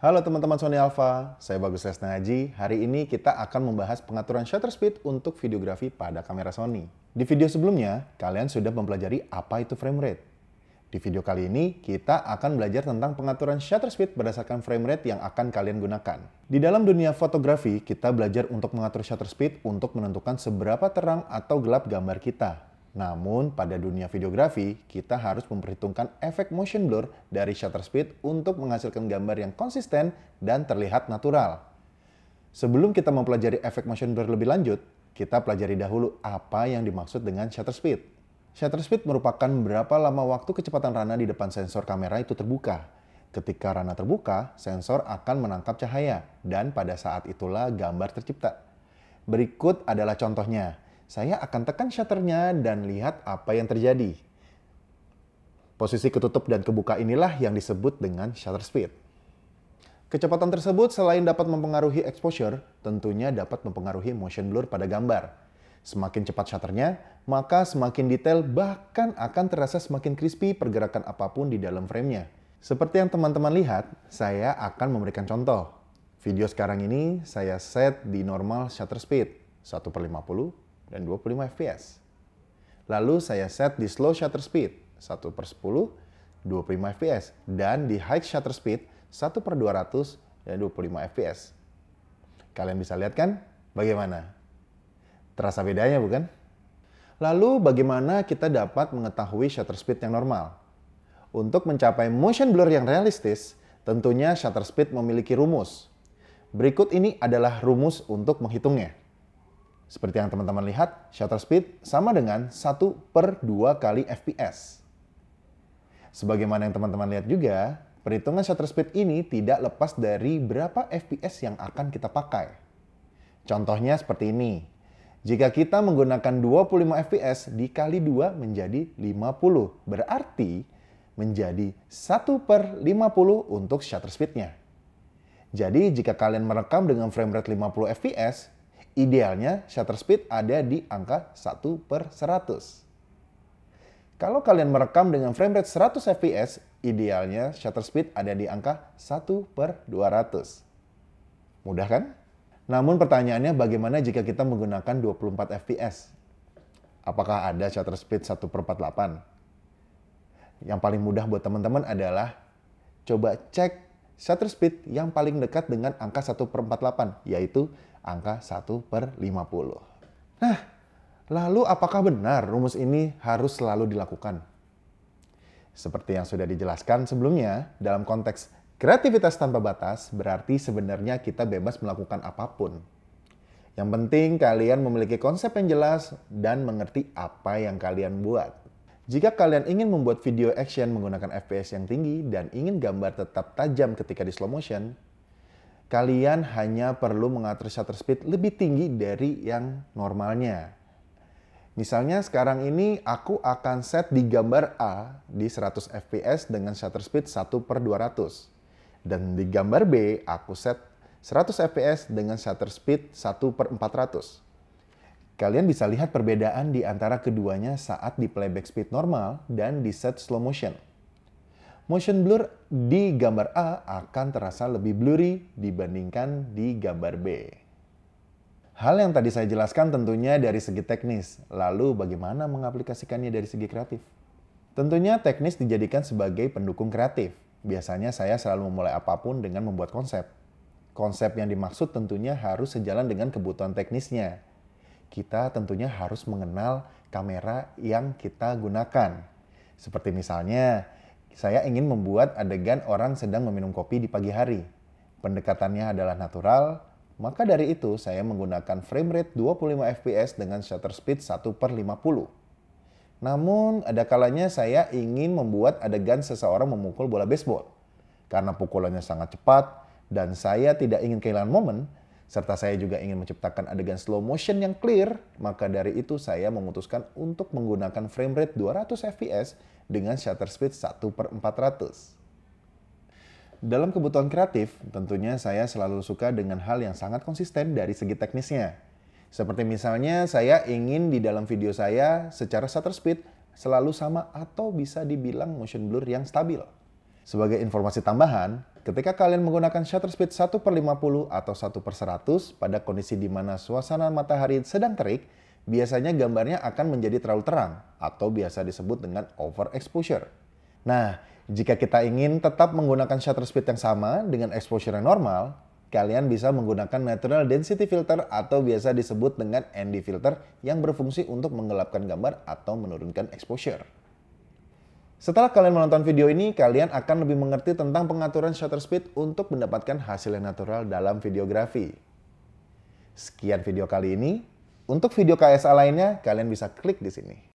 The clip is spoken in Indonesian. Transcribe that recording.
Halo teman-teman Sony Alpha, saya Bagus Lesna Haji. Hari ini kita akan membahas pengaturan shutter speed untuk videografi pada kamera Sony. Di video sebelumnya, kalian sudah mempelajari apa itu frame rate. Di video kali ini, kita akan belajar tentang pengaturan shutter speed berdasarkan frame rate yang akan kalian gunakan. Di dalam dunia fotografi, kita belajar untuk mengatur shutter speed untuk menentukan seberapa terang atau gelap gambar kita. Namun, pada dunia videografi, kita harus memperhitungkan efek motion blur dari shutter speed untuk menghasilkan gambar yang konsisten dan terlihat natural. Sebelum kita mempelajari efek motion blur lebih lanjut, kita pelajari dahulu apa yang dimaksud dengan shutter speed. Shutter speed merupakan berapa lama waktu kecepatan rana di depan sensor kamera itu terbuka. Ketika rana terbuka, sensor akan menangkap cahaya, dan pada saat itulah gambar tercipta. Berikut adalah contohnya. Saya akan tekan shutternya dan lihat apa yang terjadi. Posisi ketutup dan kebuka inilah yang disebut dengan shutter speed. Kecepatan tersebut selain dapat mempengaruhi exposure, tentunya dapat mempengaruhi motion blur pada gambar. Semakin cepat shutternya, maka semakin detail bahkan akan terasa semakin crispy pergerakan apapun di dalam framenya. Seperti yang teman-teman lihat, saya akan memberikan contoh. Video sekarang ini saya set di normal shutter speed 1/50 dan 25 fps. Lalu saya set di slow shutter speed 1/10, 25 fps. Dan di high shutter speed 1/200 dan 25 fps. Kalian bisa lihat kan bagaimana? Terasa bedanya bukan? Lalu bagaimana kita dapat mengetahui shutter speed yang normal? Untuk mencapai motion blur yang realistis, tentunya shutter speed memiliki rumus. Berikut ini adalah rumus untuk menghitungnya. Seperti yang teman-teman lihat, shutter speed sama dengan 1/2 kali fps. Sebagaimana yang teman-teman lihat juga, perhitungan shutter speed ini tidak lepas dari berapa fps yang akan kita pakai. Contohnya seperti ini. Jika kita menggunakan 25 fps dikali 2 menjadi 50, berarti menjadi 1/50 untuk shutter speednya. Jadi jika kalian merekam dengan frame rate 50 fps, idealnya shutter speed ada di angka 1/100. Kalau kalian merekam dengan frame rate 100 fps, idealnya shutter speed ada di angka 1/200. Mudah kan? Namun pertanyaannya bagaimana jika kita menggunakan 24 fps? Apakah ada shutter speed 1/48? Yang paling mudah buat teman-teman adalah coba cek shutter speed yang paling dekat dengan angka 1/48, yaitu angka 1/50. Nah, lalu apakah benar rumus ini harus selalu dilakukan? Seperti yang sudah dijelaskan sebelumnya, dalam konteks kreativitas tanpa batas berarti sebenarnya kita bebas melakukan apapun. Yang penting kalian memiliki konsep yang jelas dan mengerti apa yang kalian buat. Jika kalian ingin membuat video action menggunakan fps yang tinggi dan ingin gambar tetap tajam ketika di slow motion, kalian hanya perlu mengatur shutter speed lebih tinggi dari yang normalnya. Misalnya sekarang ini aku akan set di gambar A di 100 fps dengan shutter speed 1/200. Dan di gambar B aku set 100 fps dengan shutter speed 1/400. Kalian bisa lihat perbedaan di antara keduanya saat di playback speed normal dan di set slow motion. Motion blur di gambar A akan terasa lebih blurry dibandingkan di gambar B. Hal yang tadi saya jelaskan tentunya dari segi teknis. Lalu bagaimana mengaplikasikannya dari segi kreatif? Tentunya teknis dijadikan sebagai pendukung kreatif. Biasanya saya selalu memulai apapun dengan membuat konsep. Konsep yang dimaksud tentunya harus sejalan dengan kebutuhan teknisnya. Kita tentunya harus mengenal kamera yang kita gunakan. Seperti misalnya, saya ingin membuat adegan orang sedang meminum kopi di pagi hari. Pendekatannya adalah natural, maka dari itu saya menggunakan frame rate 25 fps dengan shutter speed 1/50. Namun, ada kalanya saya ingin membuat adegan seseorang memukul bola baseball. Karena pukulannya sangat cepat dan saya tidak ingin kehilangan momen, serta saya juga ingin menciptakan adegan slow motion yang clear, maka dari itu saya memutuskan untuk menggunakan frame rate 200 fps dengan shutter speed 1/400. Dalam kebutuhan kreatif, tentunya saya selalu suka dengan hal yang sangat konsisten dari segi teknisnya. Seperti misalnya saya ingin di dalam video saya secara shutter speed selalu sama atau bisa dibilang motion blur yang stabil. Sebagai informasi tambahan, ketika kalian menggunakan shutter speed 1/50 atau 1/100 pada kondisi di mana suasana matahari sedang terik, biasanya gambarnya akan menjadi terlalu terang atau biasa disebut dengan overexposure. Nah, jika kita ingin tetap menggunakan shutter speed yang sama dengan exposure yang normal, kalian bisa menggunakan natural density filter atau biasa disebut dengan ND filter yang berfungsi untuk menggelapkan gambar atau menurunkan exposure. Setelah kalian menonton video ini, kalian akan lebih mengerti tentang pengaturan shutter speed untuk mendapatkan hasil yang natural dalam videografi. Sekian video kali ini. Untuk video KSA lainnya, kalian bisa klik di sini.